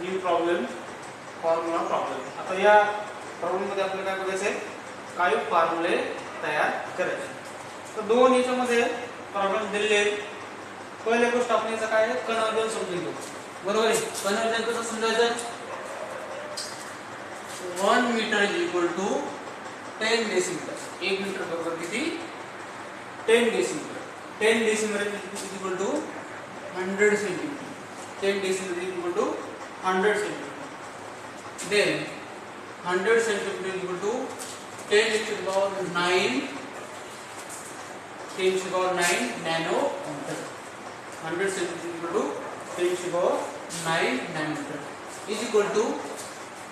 New problem, formula problem. आता या problem मध्ये आपल्याला काय बघायचं आहे, काही फॉर्म्युले तयार करायचे. तर दोन याच्यामध्ये प्रॉब्लेम दिलेले. पहिली गोष्ट आपण याचं काय आहे, कन्वर्जन समजून घेऊ. बरोबर आहे. कन्वर्जन कसं समजायचं, 1 metre is equal to 10 decimetre. 1 metre बरोबर किती, 10 decimetre. 10 decimetre is equal to 100 centimetre. 10 decimetre is equal to 100 centimetre. Then 100 centimeter is equal to 10 to the power 9, 10 to the power 9 nanometer. 100 centimeter is equal to 10 to the power 9 nanometer is equal to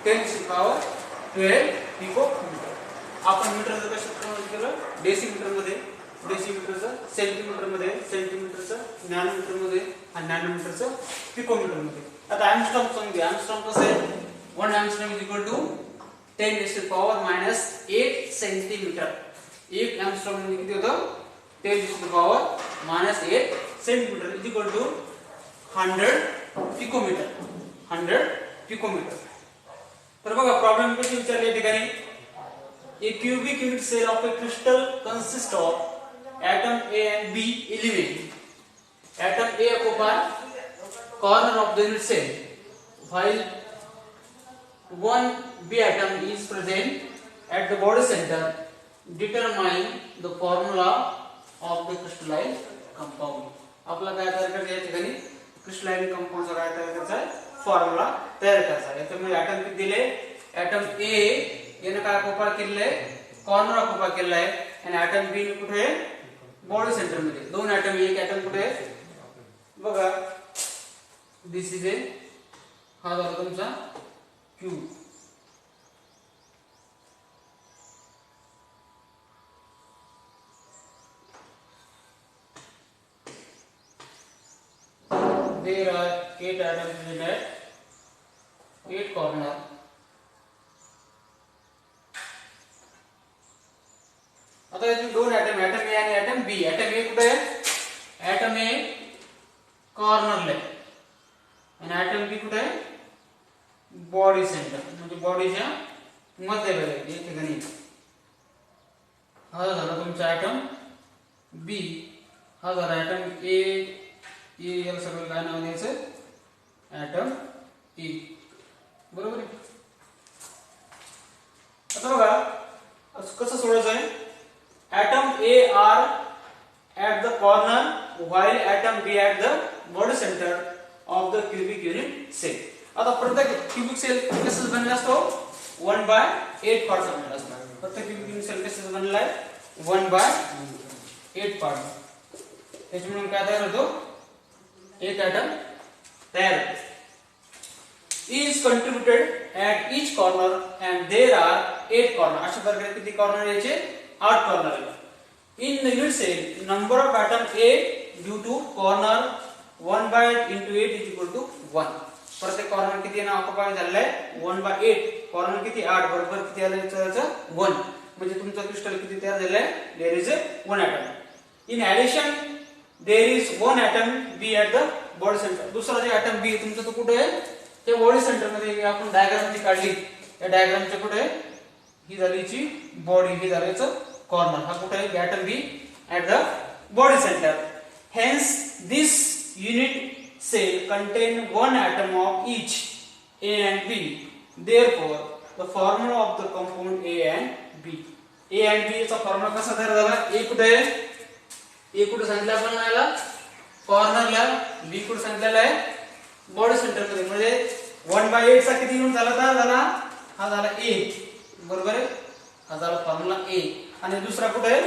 10 to the power 12 picometer. आपण मीटरचं कसं convert केलं, decimetre मध्ये, डेसिमीटरचं centimetre मध्ये, सेंटीमीटरचं nanometre मध्ये आणि नॅनोमीटरचं picometre मध्ये. आता एंगस्ट्रॉम समजूया. एंगस्ट्रॉम कसं आहे, 1 angstrom is equal to 10 to the power minus 8 centimetre. 1 angstrom म्हणजे किती होतं, 10 to the power minus 8 centimetre is equal to 100 picometre. 100 picometre. तर बघा प्रॉब्लेम कशी विचारली या ठिकाणी. A cubic unit cell of a crystal consists of atom A and B element. Atom A occupy corner of the unit cell while one B atom is present at the body center. Determine the formula of the crystalline compound. आपला काय तयार करायचं या ठिकाणी, crystalline कंपाउंडचा काय तयार करायचा आहे, फॉर्म्युला तयार करायचा आहे. याच्यामध्ये ॲटम किती दिले, ॲटम ए याने काय ऑक्युपाय केलेलं आहे, कॉर्नर ऑक्युपाय केलेला आहे. आणि ॲटम बी कुठे आहे, बॉडी सेंटर मध्ये. दोन ॲटम, एक ॲटम कुठे आहे बघा, दिस इज ए, हा झाला तुमचा Q. There are 8 atoms in that 8 corner. आता याचे दोन ॲटम, ॲटम ए आणि ॲटम बी. ॲटम ए कुठे आहे, ॲटम ए कॉर्नरला आहे आणि ॲटम बी कुठे आहे, बॉडी सेंटर म्हणजे बॉडीच्या मध्यभागी या ठिकाणी. हा झाला तुमचा ॲटम बी, हा झाला ॲटम ए. याला सगळं काय नाव द्यायचं, ॲटम ए. बरोबर आहे. आता बघा कसं सोडायचं आहे. Atom A are at the corner while atom B at the body center of the cubic unit cell. आता प्रत्येक क्यूबिक सेल कसा बनलेला असतो, 1/8 पार्ट्स बनलेला असतो. प्रत्येक क्यूबिक युनिट सेल कसा बनलेला आहे, 1/8 पार्ट. त्याच्यामुळे काय तयार होतो, एक ॲटम तयार होतो. is contributed at each corner and there are 8 corner. अशा प्रकारे किती कॉर्नर याचे, 8 कॉर्नर आहे. In the unit cell, number of atom A due to corner 1/8 into 8 is equal to 1. प्रत्येक कॉर्नर किती आहे ना ऑक्युपाय झालेला आहे, 1/8. कॉर्नर किती, 8 बरोबर किती आलं याचं 1. म्हणजे तुमचा क्रिस्टल किती तयार झालेला आहे, there is a 1 atom. In addition, there is 1 atom B at the body center. दुसरा जे atom B तुमचा तो कुठे आहे, ते बॉडी सेंटर मध्ये. आपण डायग्राम जी काढली, या डायग्रामच्या कुठे आहे, ही झाली याची बॉडी, ही झाली याचं कॉर्नर. हा कुठे आहे, atom B at the body centre. Hence this unit cell contain 1 atom of each A and B. Therefore, the formula of the compound A and B. A and B चा formula कसा तयार झाला, A कुठे आहे, A कुठे सांगितलं आपण याला, कॉर्नरला. B कुठे सांगितलेला आहे, बॉडी सेंटर मध्ये. म्हणजे 1/8 चा किती युनिट झाला, हा झाला A. बरोबर आहे, हा झाला फॉर्म्युला A. आणि दुसरा कुठे आहे,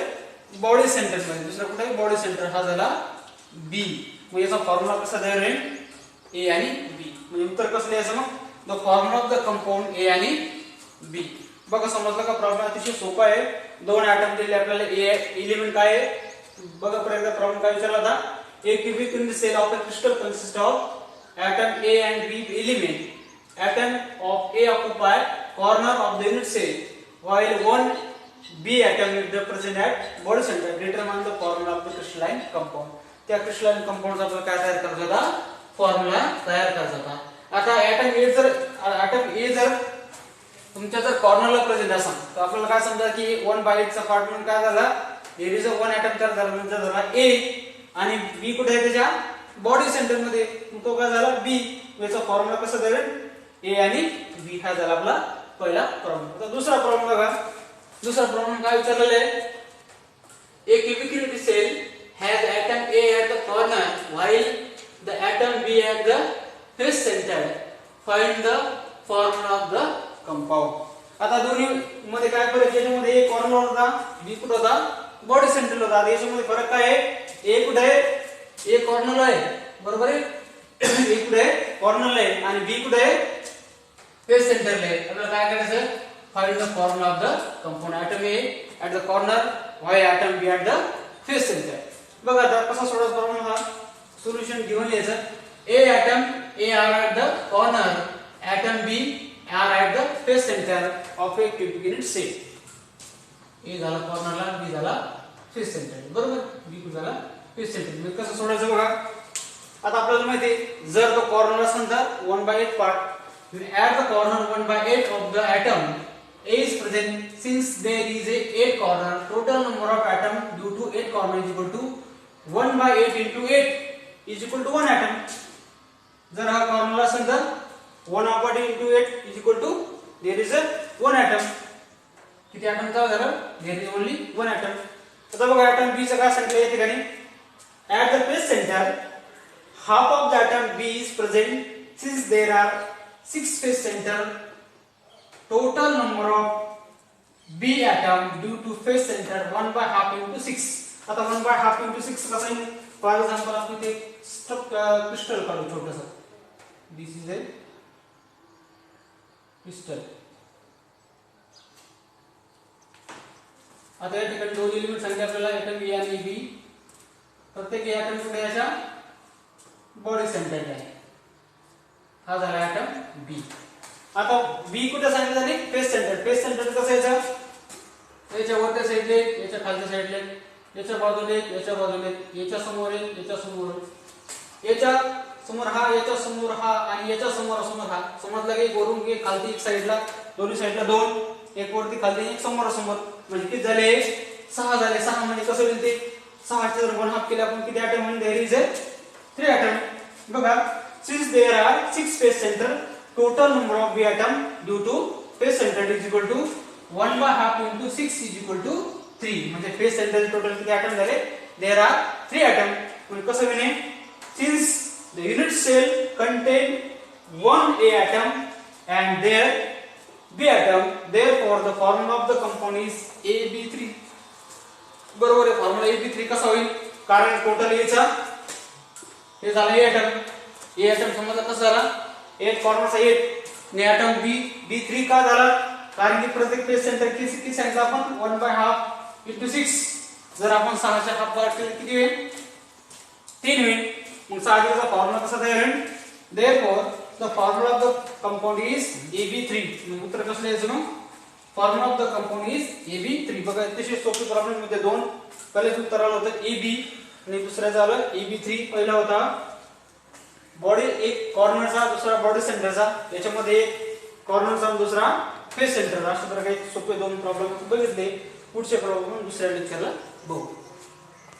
बॉडी सेंटर मध्ये. दुसरा कुठे आहे, बॉडी सेंटर, हा झाला B. मग याचा फॉर्म्युला कसा तयार होईल, A आणि B. म्हणजे उत्तर कसं लिहायचं मग, the formula of the compound A आणि B. बघा समजलं का, प्रॉब्लेम अतिशय सोपा आहे. दोन ॲटम दिले आपल्याला, ए एलिमेंट काय आहे बघा. परत प्रॉब्लेम काय विचारला होता, a cubic in the cell of a crystal consist of atom A and B element. Atom of A occupy corner of the unit cell while one B atom is represented at body center. Determine the formula of the crystalline compound. त्या crystalline compound चा आपल्याला काय तयार करायचा होता, formula तयार करायचा होता. आता ॲटम ए जर तुमच्या जर कॉर्नरला प्रेझेंट असेल तर आपल्याला काय समजा की 1/8 चा पार्ट म्हणून काय झाला, there is a one atom तयार झाला म्हणजे झाला ए आणि बी कुठे आहे त्याच्या बॉडी सेंटर मध्ये, तो काय झाला बी. याचा फॉर्म्युला कसा देईल, ए आणि बी हा झाला आपला पहिला प्रॉब्लेम. आता दुसरा प्रॉब्लेम बघा. दुसरा प्रॉब्लेम काय विचारलेला आहे, a cubic cell has atom A at the corner while the atom B at the face center. Find the formula of the compound. आता दोन्ही मध्ये काय फरक, याच्यामध्ये ए कॉर्नर होता, बी कुठे होता बॉडी सेंटरला होता. आता याच्यामध्ये फरक काय आहे, ए कुठे आहे, ए कॉर्नरला आहे बरोबर आहे, ए कुठे आहे कॉर्नरला आहे आणि बी कुठे आहे फेस सेंटरला आहे. आपल्याला काय करायचं, find the formula of the compound. Atom A at the corner why atom B at the face centre. बघा आता कसा सोडवायचा प्रॉब्लेम हा, सोल्युशन घेऊन यायचं. A atom A are at the corner, atom B are at the face centre of a cubic unit cell. A झाला कॉर्नरला, बी झाला फेस सेंटर बरोबर, बी कुठे झाला फेस सेंटर. म्हणजे कसं सोडायचं बघा. आता आपल्याला माहिती आहे जर तो कॉर्नर असेल तर 1/8 part, at the corner 1/8 of the atom A is present. Since there is a 8 corner, total number of atom due to 8 corner is equal to 1/8 into 8 is equal to 1 atom. जर हा corner असेल तर 1/8 into 8 is equal to there is a 1 atom. किती atom काय झालं, there is only 1 atom. आता बघा atom B चं काय सांगितलं या ठिकाणी, at the face center half of the atom B is present. Since there are 6 face center, total number of B atom due to face center 1/2 into 6. आता 1/2 into 6 कसं आहे, फॉर एक्झाम्पल आपण ते क्रिस्टल काढू छोटंसं. दिस इज ए क्रिस्टल. आता या ठिकाणी दोन एलिमेंट सांगितले आपल्याला, ॲटम ए आणि बी. प्रत्येक ॲटम कुठे याच्या बॉडी सेंटरला आहे, हा झाला ॲटम बी. आता बी कुठे सांगितलं झाले, फेस सेंटर. फेस सेंटर कसं यायचं, याच्या वरच्या साईडले, याच्या खालच्या साईडले, याच्या बाजूले, याच्या बाजूले, याच्या समोर एक, याच्या समोर, याच्या समोर हा, याच्या समोर हा आणि याच्या समोर समोर हा. समजला की वरून एक खालती एक साईडला, दोन्ही साईडला दोन, एक वरती खालती एक समोर समोर, म्हणजे किती झाले 6 झाले. 6 म्हणजे कसं होईल ते, 6 चे जर 1/2 केले आपण किती ॲटम होईल, देयर इज अ 3 ॲटम. बघा since there are 6 face center, total number of B atom due to face center is equal to 1/2 into 6 is equal to 3. म्हणजे face center टोटल किती atom झाले, there are 3 atom. म्हणजे कसं बने, since the unit cell contain 1 A atom and there B atom, therefore the formula of the compound is AB3. बरोबर आहे, formula AB3 कसा होईल, कारण टोटल A चा हे झाला A atom. ए ॲटम समजला कसं झाला, 8 कॉर्नरचा 8 ने ॲटम बी B3 का झाला, कारण की प्रत्येक फेस सेंटर किती सांगितलं आपण 1/2 into 6. जर आपण 6 चा हाफ पार्ट केले किती होईल, 3 होईल. मग साहजिकचा फॉर्म्युला कसा तयार होईल, therefore the formula of the compound is AB3. मग उत्तर कसं द्यायचं, मग formula of the compound is AB3. बघा अतिशय सोपी प्रॉब्लेम मध्ये दोन पहिलेच उत्तर आलं होतं AB आणि दुसऱ्याचं आलं AB3. पहिला होता बॉडी एक कॉर्नरचा, दुसरा बॉडी सेंटरचा, याच्यामध्ये एक कॉर्नरचा आणि दुसरा फेस सेंटरचा. अशा प्रकारे सोपे दोन प्रॉब्लेम बघितले. पुढचे प्रॉब्लेम दुसऱ्या लेक्चरला बघू.